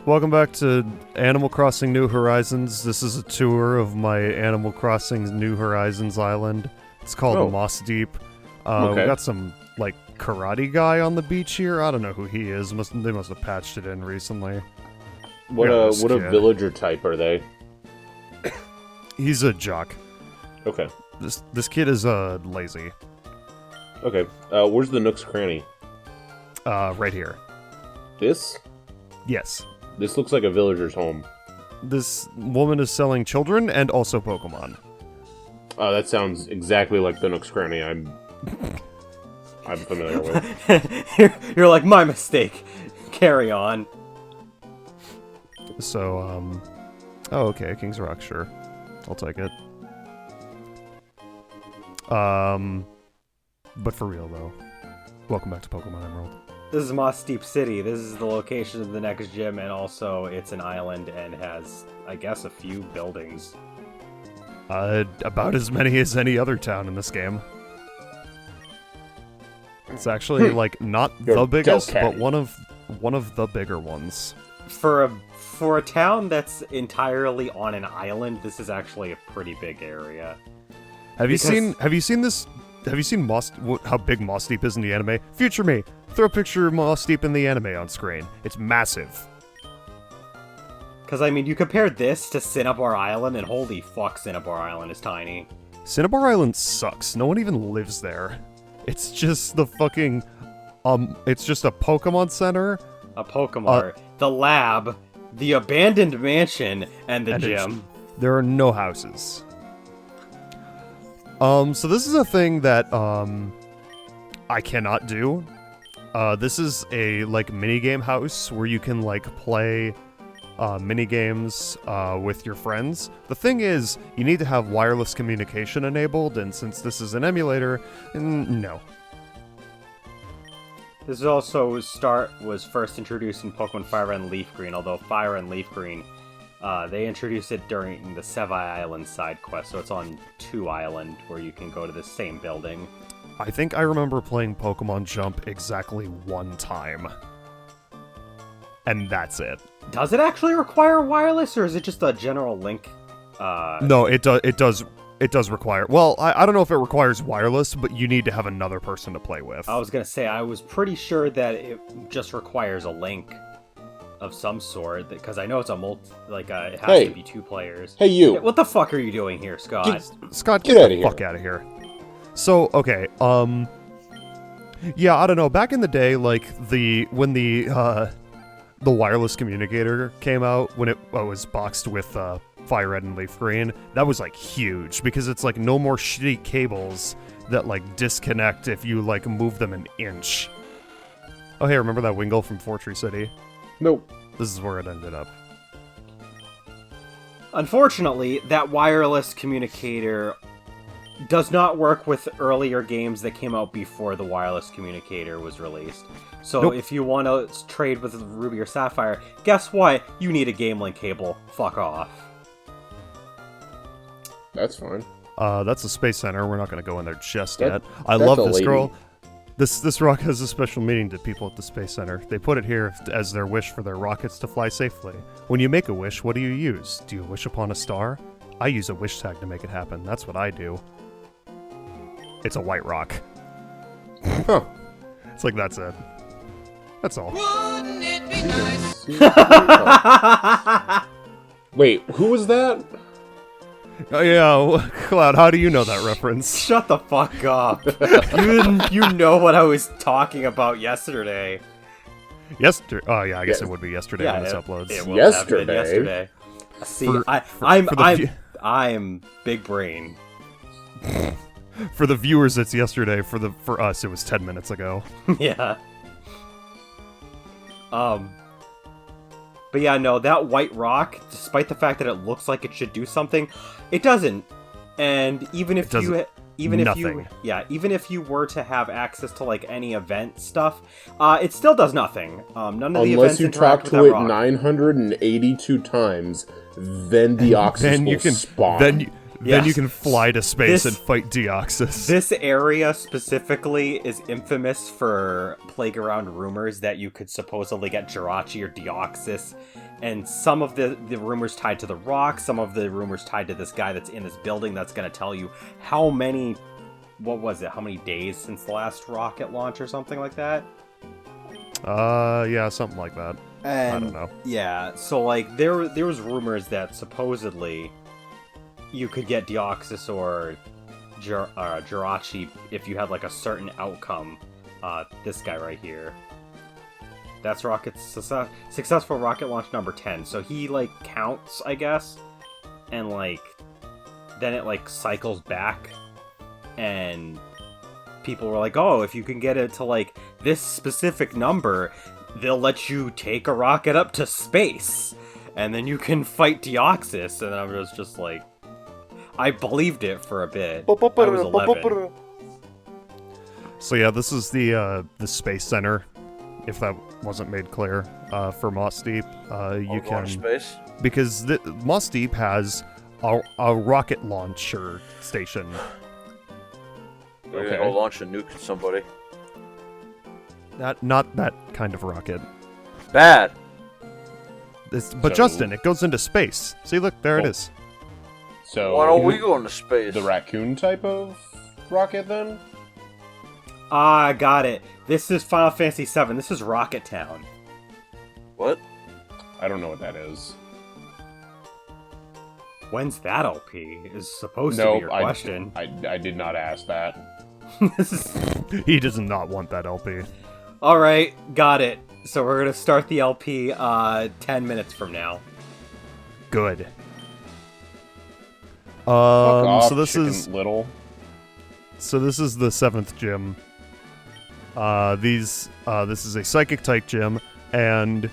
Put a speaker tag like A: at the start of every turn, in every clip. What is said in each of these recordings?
A: Welcome back to Animal Crossing New Horizons. This is a tour of my Animal Crossing New Horizons island. It's called Moss Deep.
B: Okay.
A: We got some, like, karate guy on the beach here. I don't know who he is. They must have patched it in recently.
B: What a villager type are they?
A: He's a jock.
B: Okay.
A: This kid is lazy.
B: Okay. Where's the Nook's Cranny?
A: Right here.
B: This?
A: Yes.
B: This looks like a villager's home.
A: This woman is selling children and also Pokemon.
B: Oh, that sounds exactly like the Nook's Cranny I'm familiar with.
C: You're like, my mistake. Carry on.
A: So, oh, okay, King's Rock, sure. I'll take it. But for real, though, welcome back to Pokemon Emerald.
C: This is Moss Deep City. This is the location of the next gym, and also it's an island and has, I guess, a few buildings.
A: About as many as any other town in this game. It's actually, like, not the biggest, but one of the bigger ones.
C: For a town that's entirely on an island, this is actually a pretty big area.
A: Have you seen how big Moss Deep is in the anime? Future me, throw a picture of Moss Deep in the anime on screen. It's massive.
C: Because, I mean, you compare this to Cinnabar Island, and holy fuck, Cinnabar Island is tiny.
A: Cinnabar Island sucks. No one even lives there. It's just the fucking, it's just a Pokemon Center.
C: A Pokemon, the lab, the abandoned mansion, and the gym.
A: There are no houses. So this is a thing that, I cannot do. This is a, like, minigame house where you can, like, play, minigames, with your friends. The thing is, you need to have wireless communication enabled, and since this is an emulator, no.
C: This was first introduced in Pokemon Fire and Leaf Green, although Fire and Leaf Green, they introduced it during the Sevii Island side quest, so it's on 2 Island, where you can go to the same building.
A: I think I remember playing Pokemon Jump exactly 1 time. And that's it.
C: Does it actually require wireless, or is it just a general link?
A: No, it does require... Well, I don't know if it requires wireless, but you need to have another person to play with.
C: I was gonna say, I was pretty sure that it just requires a link of some sort, because I know it's a it has to be 2 players.
B: Hey, you!
C: What the fuck are you doing here, Scott?
A: Scott, get the fuck out of here. So, okay, yeah, I don't know, back in the day, like, when the wireless communicator came out, when it was boxed with, Fire Red and Leaf Green, that was, like, huge, because it's, like, no more shitty cables that, like, disconnect if you, like, move them an inch. Oh, hey, remember that Wingull from Fortree City?
B: Nope.
A: This is where it ended up.
C: Unfortunately, that wireless communicator does not work with earlier games that came out before the wireless communicator was released. So if you want to trade with Ruby or Sapphire, guess what? You need a Game Link cable. Fuck off.
B: That's fine.
A: That's a space center. We're not going to go in there just yet. I love this girl. This rock has a special meaning to people at the Space Center. They put it here as their wish for their rockets to fly safely. When you make a wish, what do you use? Do you wish upon a star? I use a wish tag to make it happen. That's what I do. It's a white rock.
B: Huh.
A: It's like, that's it. That's all.
D: Wouldn't it be nice?
B: Wait, who was that?
A: Oh, yeah, Cloud, how do you know that reference?
C: Shut the fuck up. You know what I was talking about yesterday.
A: Oh, yeah, I guess it would be yesterday when this uploads.
C: It will have been yesterday. See, I'm big brain.
A: For the viewers, it's yesterday. For us, it was 10 minutes ago.
C: Yeah. But yeah, no, that white rock, despite the fact that it looks like it should do something, it doesn't. And even if you were to have access to like any event stuff, it still does nothing. None of the events interact with that rock.
B: Unless you talk to it 982 times, then the Oxus will spawn.
A: Then you
C: Yes.
A: can fly to space
C: This-
A: and fight Deoxys.
C: This area specifically is infamous for playground rumors that you could supposedly get Jirachi or Deoxys, and some of the rumors tied to the rock, some of the rumors tied to this guy that's in this building that's going to tell you how many days since the last rocket launch or something like that.
A: Yeah, something like that.
C: And,
A: I don't know.
C: Yeah, so like there was rumors that supposedly you could get Deoxys or Jirachi if you had like a certain outcome. This guy right here. That's successful rocket launch number 10. So he like counts, I guess, and like then it like cycles back, and people were like, "Oh, if you can get it to like this specific number, they'll let you take a rocket up to space, and then you can fight Deoxys." And I was just like, I believed it for a bit. I was 11.
A: So yeah, this is the space center. If that wasn't made clear, for Moss Deep, you can
E: space.
A: because Moss Deep has a rocket launcher station.
E: We're
B: Okay.
E: gonna go launch a nuke at somebody.
A: Not that kind of rocket.
E: Bad.
A: But
B: So-
A: Justin, it goes into space. See, look, there it
B: Oh.
A: is.
B: So
E: Why don't we go into space?
B: the raccoon type of rocket then?
C: Ah, got it. This is Final Fantasy VII. This is Rocket Town.
E: What?
B: I don't know what that is.
C: When's that LP? Is supposed to
B: No,
C: be your question.
B: I did not ask that.
C: This is...
A: He does not want that LP.
C: All right, got it. So we're gonna start the LP 10 minutes from now.
A: Good.
B: Fuck off,
A: So this
B: Chicken
A: is
B: Little.
A: this is the 7th gym. This is a psychic type gym, and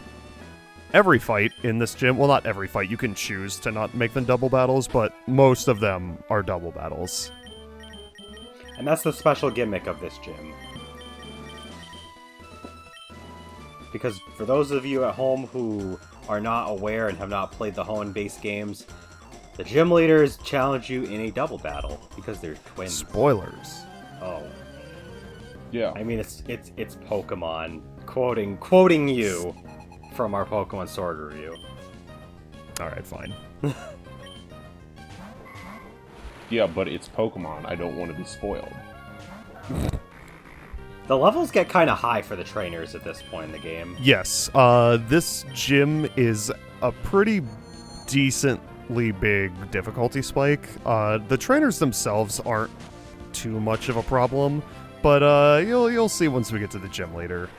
A: every fight in this gym, well, not every fight, you can choose to not make them double battles, but most of them are double battles.
C: And that's the special gimmick of this gym. Because for those of you at home who are not aware and have not played the Hoenn-based games, the gym leaders challenge you in a double battle because they're twins.
A: Spoilers.
C: Oh,
B: Yeah.
C: I mean it's Pokemon quoting you from our Pokemon Sword review.
A: Alright, fine.
B: Yeah, but it's Pokemon. I don't want to be spoiled.
C: The levels get kind of high for the trainers at this point in the game.
A: Yes, this gym is a pretty decently big difficulty spike. The trainers themselves aren't too much of a problem, but you'll see once we get to the gym later.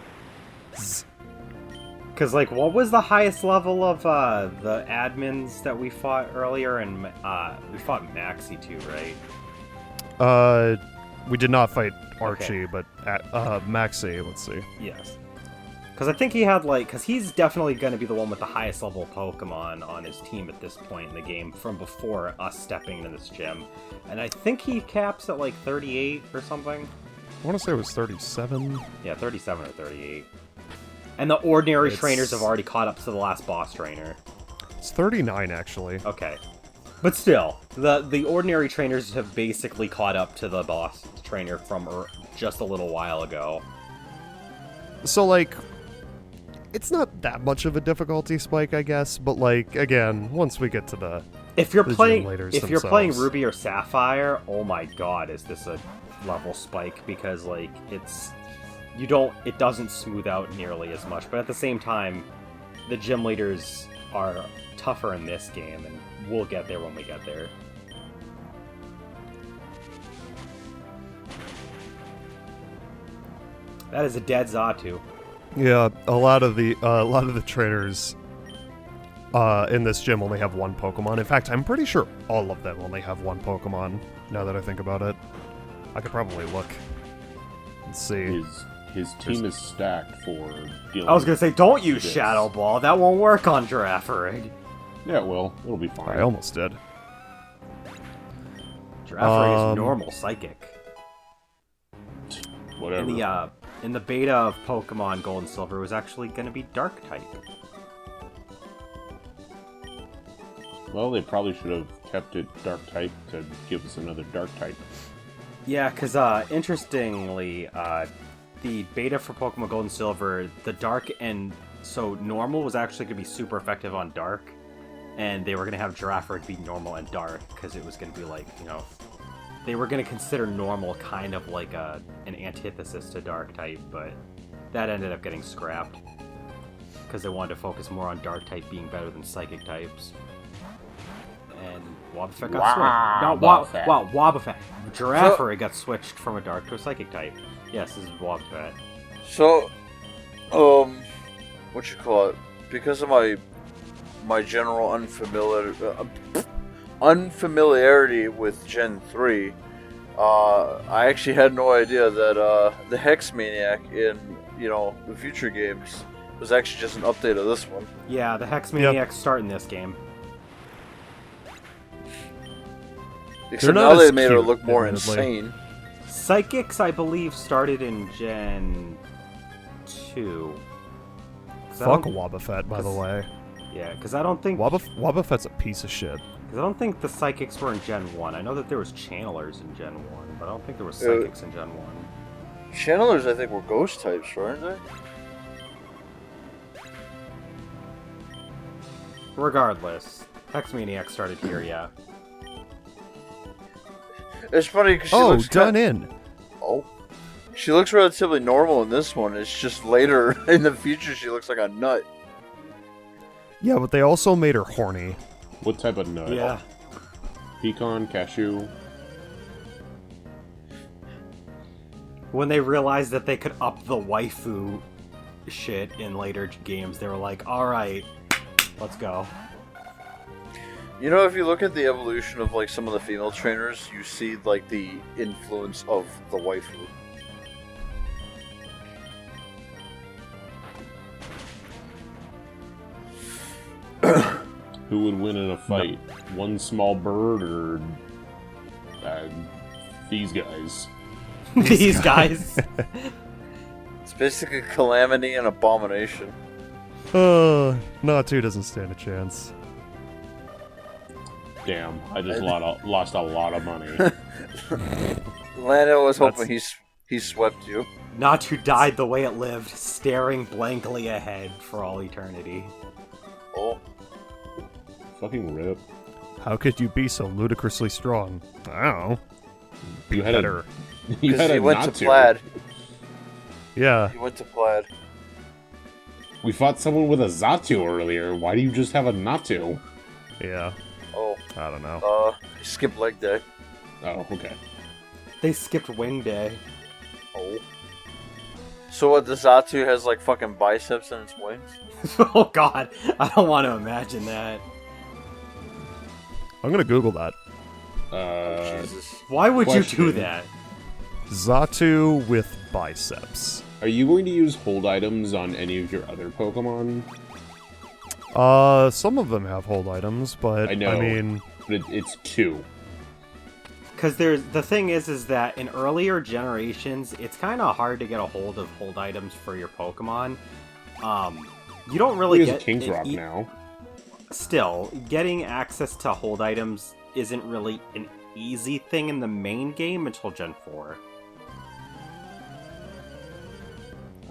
C: Because, like, what was the highest level of the admins that we fought earlier? And we fought Maxie too, right?
A: We did not fight Archie,
C: Okay.
A: but at Maxie, let's see.
C: Yes. Because I think he had, like, because he's definitely going to be the one with the highest level Pokemon on his team at this point in the game from before us stepping into this gym. And I think he caps at, like, 38 or something.
A: I want to say it was 37.
C: Yeah, 37 or 38. And the ordinary
A: It's-
C: trainers have already caught up to the last boss trainer.
A: It's 39, actually.
C: Okay. But still, the ordinary trainers have basically caught up to the boss trainer from just a little while ago.
A: So, like, it's not that much of a difficulty spike, I guess, but, like, again, once we get to the...
C: If you're
A: The gym
C: playing
A: leaders
C: if you're playing
A: themselves.
C: Ruby or Sapphire, oh my god, is this a level spike, because like it doesn't smooth out nearly as much, but at the same time the gym leaders are tougher in this game, and we'll get there when we get there. That is a dead Zatu.
A: Yeah, a lot of the trainers in this gym only have one Pokemon. In fact, I'm pretty sure all of them only have one Pokemon, now that I think about it. I could probably look and see.
B: His team is stacked for dealing.
C: I was gonna say, don't use
B: this.
C: Shadow Ball. That won't work on Girafarig.
B: Yeah, it will. It'll be fine.
A: I almost did.
C: Girafarig is normal Psychic.
B: Whatever.
C: In the beta of Pokemon Gold and Silver, it was actually gonna be Dark type.
B: Well, they probably should have kept it dark type to give us another dark type.
C: Yeah, because interestingly, the beta for Pokemon Gold and Silver, the dark and so normal was actually going to be super effective on dark, and they were going to have Girafarig be normal and dark because it was going to be like, they were going to consider normal kind of like an antithesis to dark type, but that ended up getting scrapped because they wanted to focus more on dark type being better than psychic types. And Wobbuffet got switched. No, Wobbuffet. Girafarig got switched from a dark to a psychic type. Yes, this is Wobbuffet.
E: So, what you call it? Because of my general unfamiliarity with Gen 3, I actually had no idea that the Hex Maniac in the future games was actually just an update of this one.
C: Yeah, the Hex Maniacs start in this game.
E: Except now they made her look more insane.
C: Psychics, I believe, started in Gen 2.
A: Fuck Wobbuffet, by the way.
C: Yeah, because I don't think...
A: Wobbuffet's a piece of shit.
C: Because I don't think the Psychics were in Gen 1. I know that there was Channelers in Gen 1, but I don't think there was Psychics in Gen 1.
E: Channelers, I think, were ghost types, weren't they?
C: Regardless, Hex Maniac started here, yeah.
E: It's funny because she looks
A: in.
E: Oh. She looks relatively normal in this one. It's just later in the future she looks like a nut.
A: Yeah, but they also made her horny.
B: What type of nut?
C: Yeah.
B: Pecan, cashew.
C: When they realized that they could up the waifu shit in later games, they were like, alright, let's go.
E: If you look at the evolution of like some of the female trainers, you see like the influence of the waifu.
B: Who would win in a fight? One small bird or these guys?
C: These guys.
E: It's basically Calamity and Abomination.
A: Natu doesn't stand a chance.
B: Damn, I just lost a lot of money.
E: Lando was hoping he swept you.
C: Natu died the way it lived, staring blankly ahead for all eternity.
E: Oh.
B: Fucking rip.
A: How could you be so ludicrously strong? I don't know.
B: You had
A: better.
E: Because he went to Plaid.
A: Yeah.
E: He went to Plaid.
B: We fought someone with a Zatu earlier. Why do you just have a Natu?
A: Yeah.
E: Oh.
A: I don't know.
E: Skip leg day.
B: Oh, okay.
C: They skipped Wing Day.
E: Oh. So what, the Zatu has like fucking biceps in its wings?
C: Oh god, I don't want to imagine that.
A: I'm gonna Google that.
E: Jesus.
C: Why would
B: Question.
C: you do that?
A: Zatu with biceps.
B: Are you going to use hold items on any of your other Pokemon?
A: Some of them have hold items, but
B: I know.
A: mean...
B: But it's 2.
C: Because the thing is that in earlier generations, it's kind of hard to get a hold of hold items for your Pokemon. You don't really
B: Use
C: get
B: King's Rock now.
C: Still, getting access to hold items isn't really an easy thing in the main game until Gen 4.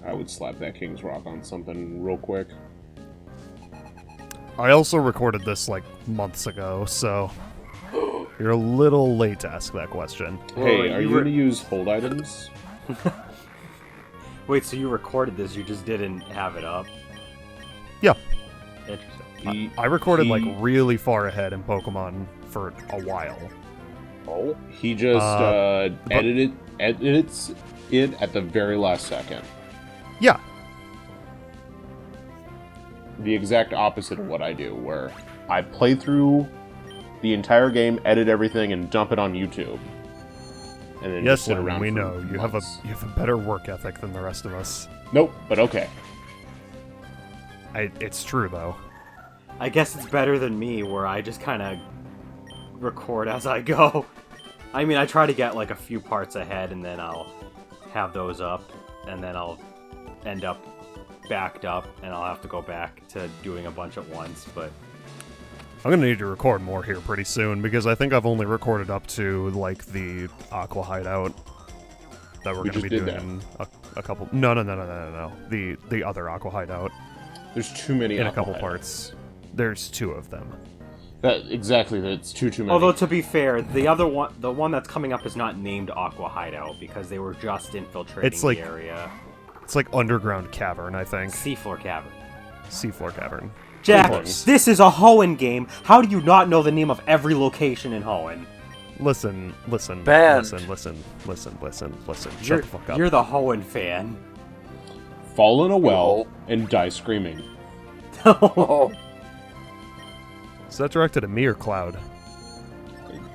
B: I would slap that King's Rock on something real quick.
A: I also recorded this, like, months ago, so... You're a little late to ask that question.
B: Hey, are you going to use hold items?
C: Wait, so you recorded this, you just didn't have it up?
A: Yeah.
C: Interesting.
A: I recorded, like, really far ahead in Pokemon for a while.
E: Oh?
B: He just edits it at the very last second.
A: Yeah.
B: The exact opposite of what I do, where I play through the entire game, edit everything, and dump it on YouTube. And then
A: Yes,
B: just sit around
A: we
B: for
A: know. You have
B: months.
A: a better work ethic than the rest of us.
B: Nope, but okay.
A: It's true, though.
C: I guess it's better than me, where I just kind of record as I go. I mean, I try to get like a few parts ahead, and then I'll have those up, and then I'll end up backed up, and I'll have to go back to doing a bunch at once, but...
A: I'm gonna need to record more here pretty soon because I think I've only recorded up to like the Aqua Hideout that we're
B: We
A: gonna be
B: just did
A: doing a couple. No. The other Aqua Hideout
B: There's too many
A: in a
B: Aqua
A: couple
B: Hideouts.
A: parts. There's 2 of them.
B: Exactly, that's too many.
C: Although to be fair, the other one, the one that's coming up, is not named Aqua Hideout because they were just infiltrating
A: It's like-
C: the area.
A: It's like underground cavern, I think.
C: Seafloor Cavern.
A: Seafloor cavern.
C: Jack,
A: Close.
C: this is a Hoenn game. How do you not know the name of every location in Hoenn?
A: Listen.
E: Banned.
A: Listen. Shut
C: You're,
A: the fuck up.
C: you're the Hoenn fan.
B: Fall in a well and die screaming.
E: Oh,
A: Is that directed at me or Cloud?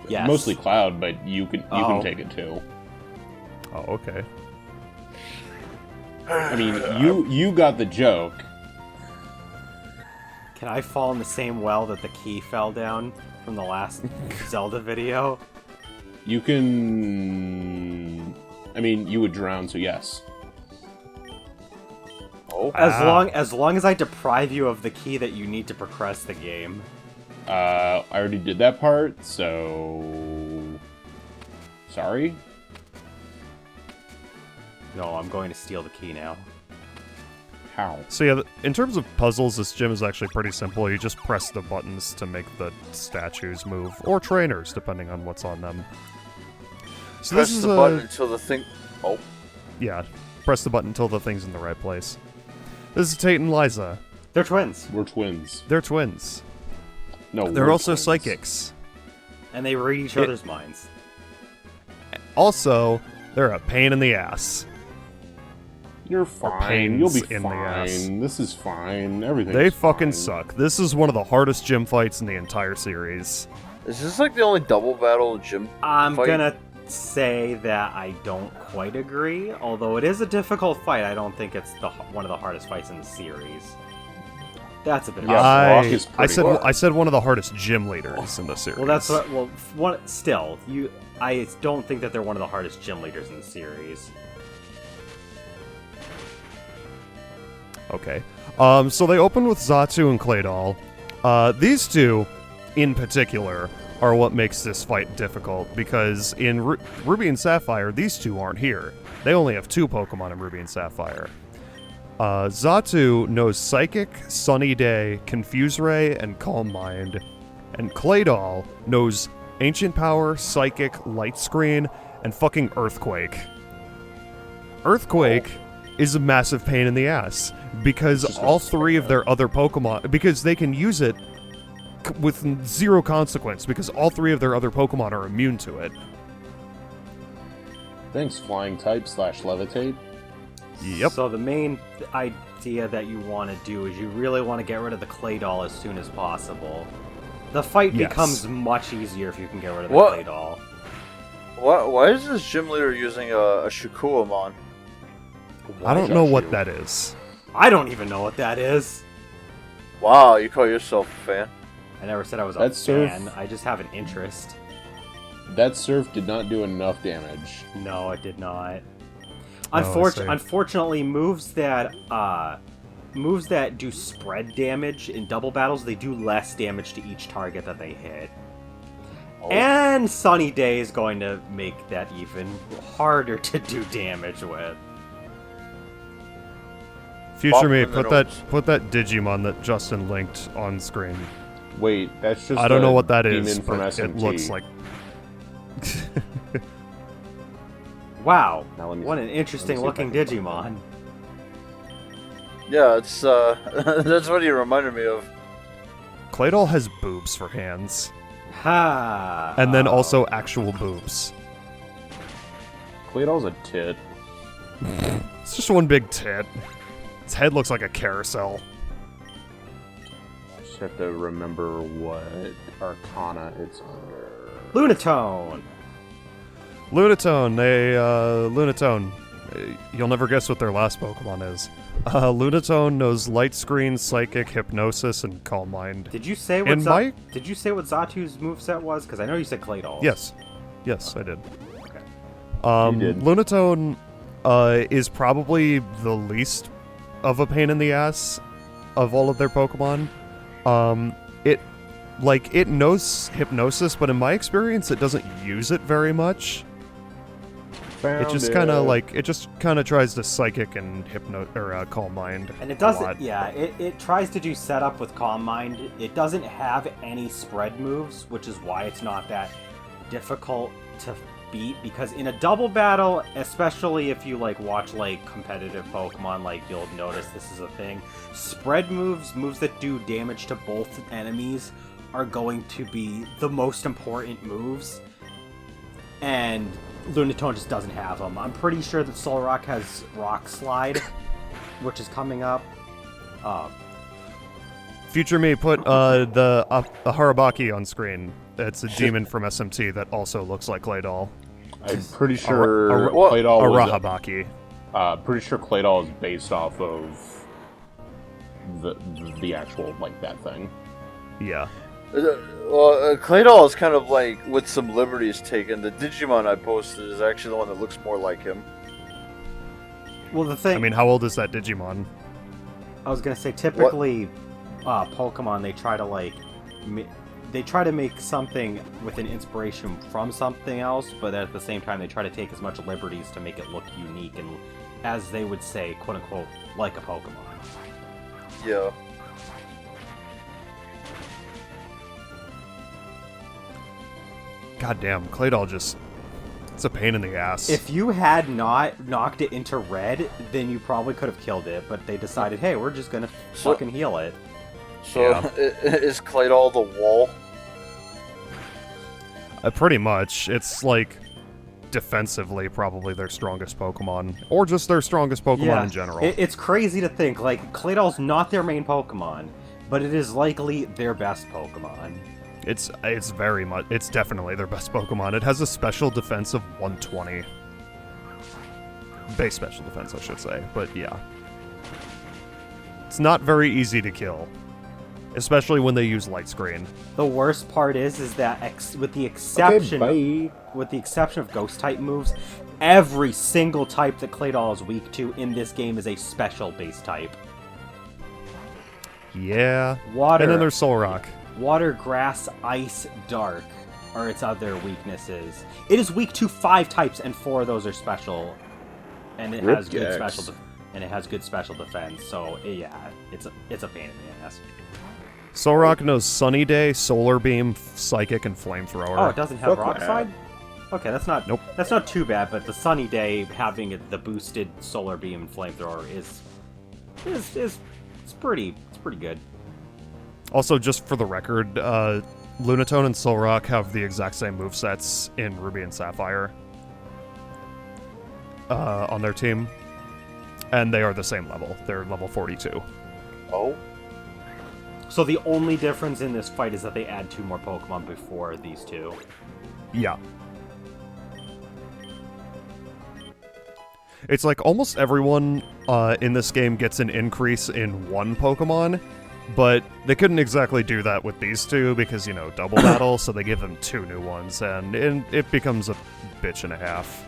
C: Yes.
B: Mostly Cloud, but you can
C: Oh.
B: take it too.
A: Oh, okay.
B: I mean, you got the joke.
C: Can I fall in the same well that the key fell down from the last Zelda video?
B: You can. I mean, you would drown, so yes.
E: oh.
C: As long as I deprive you of the key that you need to progress the game.
B: I already did that part, so. Sorry?
C: No, I'm going to steal the key now.
B: How?
A: So yeah, in terms of puzzles, this gym is actually pretty simple. You just press the buttons to make the statues move, or trainers, depending on what's on them. So
E: Press
A: this is
E: the button until the thing. Oh,
A: yeah, press the button until the thing's in the right place. This is Tate and Liza.
C: They're twins,
B: We're twins.
A: They're twins.
B: No,
A: They're
B: we're
A: also
B: twins.
A: psychics.
C: and they read each other's minds.
A: Also, they're a pain in the ass.
B: You're fine.
A: pains
B: You'll be
A: in the ass.
B: fine. This is fine. Everything.
A: They fucking suck. This is one of the hardest gym fights in the entire series.
E: is this like the only double battle gym?
C: I'm
E: fight?
C: gonna say that I don't quite agree. Although it is a difficult fight, I don't think it's one of the hardest fights in the series. That's a bit.
B: Yeah,
C: of
B: Brock
A: I
B: is pretty
A: said
B: hard.
A: I said one of the hardest gym leaders in the series.
C: Well, that's what. Well, one still, I don't think that they're one of the hardest gym leaders in the series.
A: Okay. So they open with Xatu and Claydol. These two, in particular, are what makes this fight difficult, because in Ruby and Sapphire, these two aren't here. They only have 2 Pokemon in Ruby and Sapphire. Xatu knows Psychic, Sunny Day, Confuse Ray, and Calm Mind. And Claydol knows Ancient Power, Psychic, Light Screen, and fucking Earthquake. Earthquake is a massive pain in the ass, because
B: Just
A: all
B: gonna
A: 3 of
B: spam
A: their other Pokemon, because they can use it with 0 consequence, because all 3 of their other Pokemon are immune to it.
B: Thanks, flying type / levitate.
A: Yep.
C: So the main idea that you want to do is you really want to get rid of the Claydol as soon as possible. The fight
A: Yes.
C: becomes much easier if you can get rid of the
E: What?
C: Claydol.
E: Why is this gym leader using a Shukuamon?
A: I don't
B: got
A: know
B: you.
A: what that is.
C: I don't even know what that is.
E: Wow, you call yourself a fan?
C: I never said I was a
B: That's Surf.
C: fan. I just have an interest.
B: That surf did not do enough damage.
C: No, it did not.
A: I see.
C: Unfortunately, moves that do spread damage in double battles, they do less damage to each target that they hit.
B: Oh.
C: And Sunny Day is going to make that even harder to do damage with.
A: Future
E: Bump
A: me,
E: in the
A: put that Digimon that Justin linked on screen.
B: Wait, that's just.
A: I don't know
B: the
A: what that
B: demon
A: is,
B: from
A: but
B: SMT.
A: it looks like.
C: Wow,
B: Now let me
C: what
B: see-
C: an
B: let me
C: interesting
B: see if I
C: looking
B: can
C: Digimon.
E: Yeah, it's that's what he reminded me of.
A: Claydol has boobs for hands,
C: Ha!
A: and then also actual boobs.
B: Claydol's a tit.
A: It's just one big tit. Its head looks like a carousel.
B: I just have to remember what Arcana it's under.
C: Lunatone!
A: Lunatone, Lunatone. You'll never guess what their last Pokemon is. Lunatone knows Light Screen, Psychic, Hypnosis, and Calm Mind.
C: Did you say what
A: And my-
C: Did you say what Zatu's moveset was? Because I know you said Claydol.
A: Yes, I did.
C: Okay.
B: You did.
A: Lunatone is probably the least of a pain in the ass of all of their Pokemon. like, it knows Hypnosis, but in my experience, it doesn't use it very much. It just kind of tries to Psychic and Calm Mind.
C: And it doesn't, it tries to do setup with Calm Mind. It doesn't have any spread moves, which is why it's not that difficult to beat, because in a double battle, especially if you like watch like competitive Pokemon, like you'll notice this is a thing. Spread moves that do damage to both enemies, are going to be the most important moves, and Lunatone just doesn't have them. I'm pretty sure that Solrock has Rock Slide, which is coming up.
A: Future me put the Harabaki on screen. It's a demon from SMT that also looks like Claydol.
B: I'm pretty sure Claydol was
A: Rahabaki.
B: Pretty sure Claydol is based off of the actual like that thing.
A: Yeah.
E: Claydol is kind of like with some liberties taken. The Digimon I posted is actually the one that looks more like him.
C: Well, the thing.
A: I mean, how old is that Digimon?
C: I was gonna say typically, Pokemon they try to make something with an inspiration from something else, but at the same time they try to take as much liberties to make it look unique and, as they would say, quote unquote, like a Pokemon.
E: Yeah.
A: God damn, Claydol just... It's a pain in the ass.
C: If you had not knocked it into red, then you probably could have killed it, but they decided, hey, we're just gonna fucking heal it.
E: So, is Claydol the wall?
A: Pretty much. It's like, defensively, probably their strongest Pokemon. Or just their strongest Pokemon in general.
C: It's crazy to think, like, Claydol's not their main Pokemon, but it is likely their best Pokemon.
A: It's definitely their best Pokemon. It has a special defense of 120. Base special defense, I should say, but yeah. It's not very easy to kill, especially when they use Light Screen.
C: The worst part is that with the exception of Ghost type moves, every single type that Claydol is weak to in this game is a special base type.
A: Yeah.
C: Water.
A: And then there's Solrock.
C: Water, Grass, Ice, Dark are its other weaknesses. It is weak to 5 types, and 4 of those are special, and it has good special defense. So yeah, it's a pain in the ass.
A: Solrock knows Sunny Day, Solar Beam, Psychic, and Flamethrower.
C: Oh, it doesn't have Rock Slide? Okay, that's not That's not too bad. But the Sunny Day having the boosted Solar Beam and Flamethrower is pretty good.
A: Also, just for the record, Lunatone and Solrock have the exact same movesets in Ruby and Sapphire on their team. And they are the same level. They're level 42.
E: Oh?
C: So the only difference in this fight is that they add 2 more Pokemon before these 2.
A: Yeah. It's like almost everyone in this game gets an increase in 1 Pokemon, but they couldn't exactly do that with these 2 because, you know, double battle, so they give them 2 new ones, and it becomes a bitch and a half.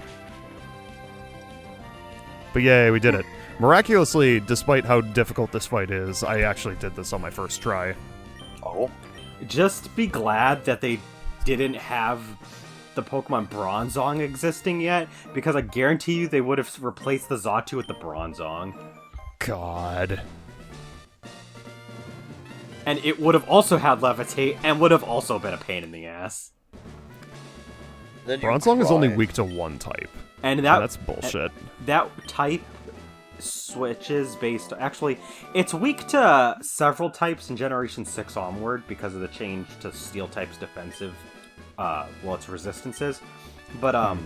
A: But yay, we did it. Miraculously, despite how difficult this fight is, I actually did this on my first try.
E: Oh?
C: Just be glad that they didn't have the Pokemon Bronzong existing yet, because I guarantee you they would have replaced the Xatu with the Bronzong.
A: God.
C: And it would have also had Levitate, and would have also been a pain in the ass.
A: Bronzong is only weak to 1 type.
C: And
A: that's bullshit.
C: That type switches based... Actually, it's weak to several types in Generation 6 onward because of the change to Steel type's defensive... its resistances. But,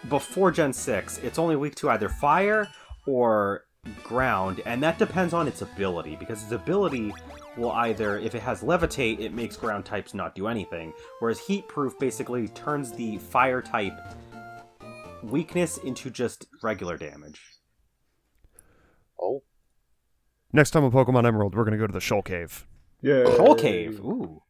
C: before Gen 6, it's only weak to either Fire or Ground, and that depends on its ability, because its ability will either... If it has Levitate, it makes Ground types not do anything, whereas Heat Proof basically turns the Fire type weakness into just regular damage.
E: Oh.
A: Next time on Pokemon Emerald, we're going to go to the Shoal Cave.
B: Yeah.
C: Shoal Cave! Ooh.